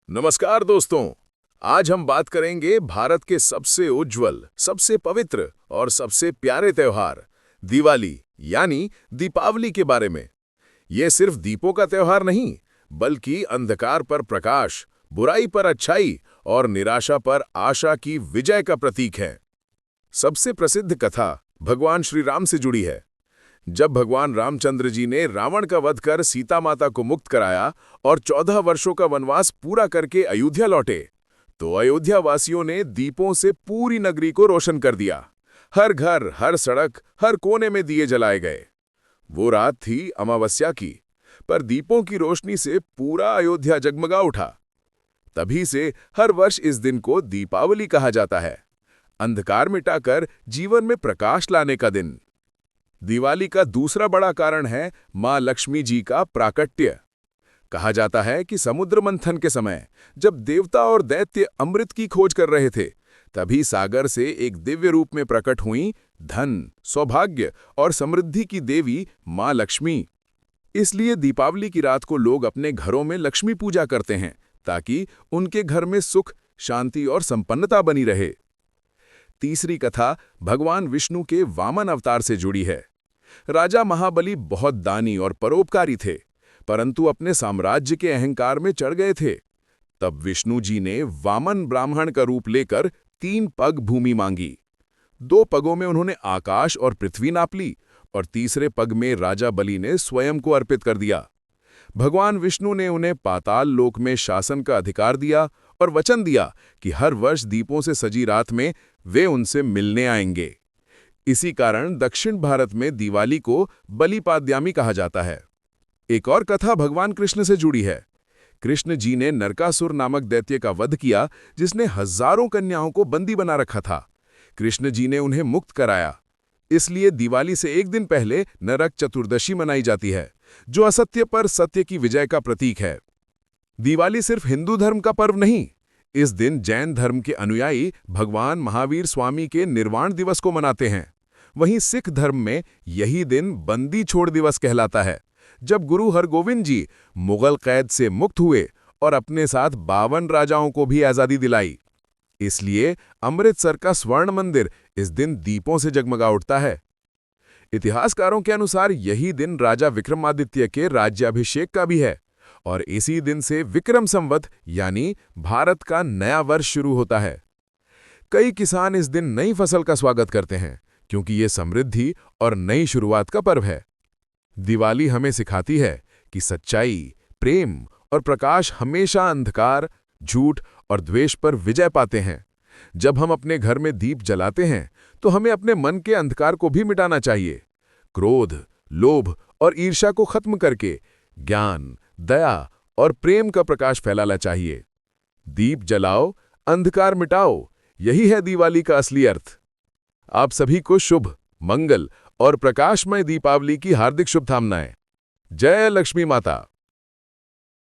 नमस्कार दोस्तों। आज हम बात करेंगे भारत के सबसे उज्जवल, सबसे पवित्र और सबसे प्यारे त्योहार दिवाली यानी दीपावली के बारे में। ये सिर्फ दीपों का त्योहार नहीं, बल्कि अंधकार पर प्रकाश, बुराई पर अच्छाई और निराशा पर आशा की विजय का प्रतीक है। सबसे प्रसिद्ध कथा भगवान श्री राम से जुड़ी है। जब भगवान रामचंद्र जी ने रावण का वध कर सीता माता को मुक्त कराया और 14 वर्षों का वनवास पूरा करके अयोध्या लौटे, तो अयोध्या वासियों ने दीपों से पूरी नगरी को रोशन कर दिया। हर घर, हर सड़क, हर कोने में दिए जलाए गए। वो रात थी अमावस्या की, पर दीपों की रोशनी से पूरा अयोध्या जगमगा उठा। तभी से हर वर्ष इस दिन को दीपावली कहा जाता है, अंधकार मिटाकर जीवन में प्रकाश लाने का दिन। दिवाली का दूसरा बड़ा कारण है मां लक्ष्मी जी का प्राकट्य। कहा जाता है कि समुद्र मंथन के समय जब देवता और दैत्य अमृत की खोज कर रहे थे, तभी सागर से एक दिव्य रूप में प्रकट हुई धन, सौभाग्य और समृद्धि की देवी मां लक्ष्मी। इसलिए दीपावली की रात को लोग अपने घरों में लक्ष्मी पूजा करते हैं, ताकि उनके घर में सुख, शांति और संपन्नता बनी रहे। तीसरी कथा भगवान विष्णु के वामन अवतार से जुड़ी है। राजा महाबली बहुत दानी और परोपकारी थे, परंतु अपने साम्राज्य के अहंकार में चढ़ गए थे। तब विष्णु जी ने वामन ब्राह्मण का रूप लेकर 3 पग भूमि मांगी। 2 पगों में उन्होंने आकाश और पृथ्वी नाप ली और तीसरे पग में राजा बलि ने स्वयं को अर्पित कर दिया। भगवान विष्णु ने उन्हें पाताल लोक में शासन का अधिकार दिया और वचन दिया कि हर वर्ष दीपों से सजी रात में वे उनसे मिलने आएंगे। इसी कारण दक्षिण भारत में दिवाली को बलिपाद्यामी कहा जाता है। एक और कथा भगवान कृष्ण से जुड़ी है। कृष्ण जी ने नरकासुर नामक दैत्य का वध किया, जिसने हजारों कन्याओं को बंदी बना रखा था। कृष्ण जी ने उन्हें मुक्त कराया। इसलिए दिवाली से एक दिन पहले नरक चतुर्दशी मनाई जाती है, जो असत्य पर सत्य की विजय का प्रतीक है। दिवाली सिर्फ हिंदू धर्म का पर्व नहीं, इस दिन जैन धर्म के अनुयायी भगवान महावीर स्वामी के निर्वाण दिवस को मनाते हैं। वहीं सिख धर्म में यही दिन बंदी छोड़ दिवस कहलाता है, जब गुरु हरगोविंद जी मुगल कैद से मुक्त हुए और अपने साथ 52 राजाओं को भी आजादी दिलाई। इसलिए अमृतसर का स्वर्ण मंदिर इस दिन दीपों से जगमगा उठता है। इतिहासकारों के अनुसार यही दिन राजा विक्रमादित्य के राज्याभिषेक का भी है और इसी दिन से विक्रम संवत यानी भारत का नया वर्ष शुरू होता है। कई किसान इस दिन नई फसल का स्वागत करते हैं, क्योंकि ये समृद्धि और नई शुरुआत का पर्व है। दिवाली हमें सिखाती है कि सच्चाई, प्रेम और प्रकाश हमेशा अंधकार, झूठ और द्वेष पर विजय पाते हैं। जब हम अपने घर में दीप जलाते हैं, तो हमें अपने मन के अंधकार को भी मिटाना चाहिए। क्रोध, लोभ और ईर्ष्या को खत्म करके ज्ञान, दया और प्रेम का प्रकाश फैलाना चाहिए। दीप जलाओ, अंधकार मिटाओ, यही है दिवाली का असली अर्थ। आप सभी को शुभ, मंगल और प्रकाशमय दीपावली की हार्दिक शुभकामनाएं। जय लक्ष्मी माता।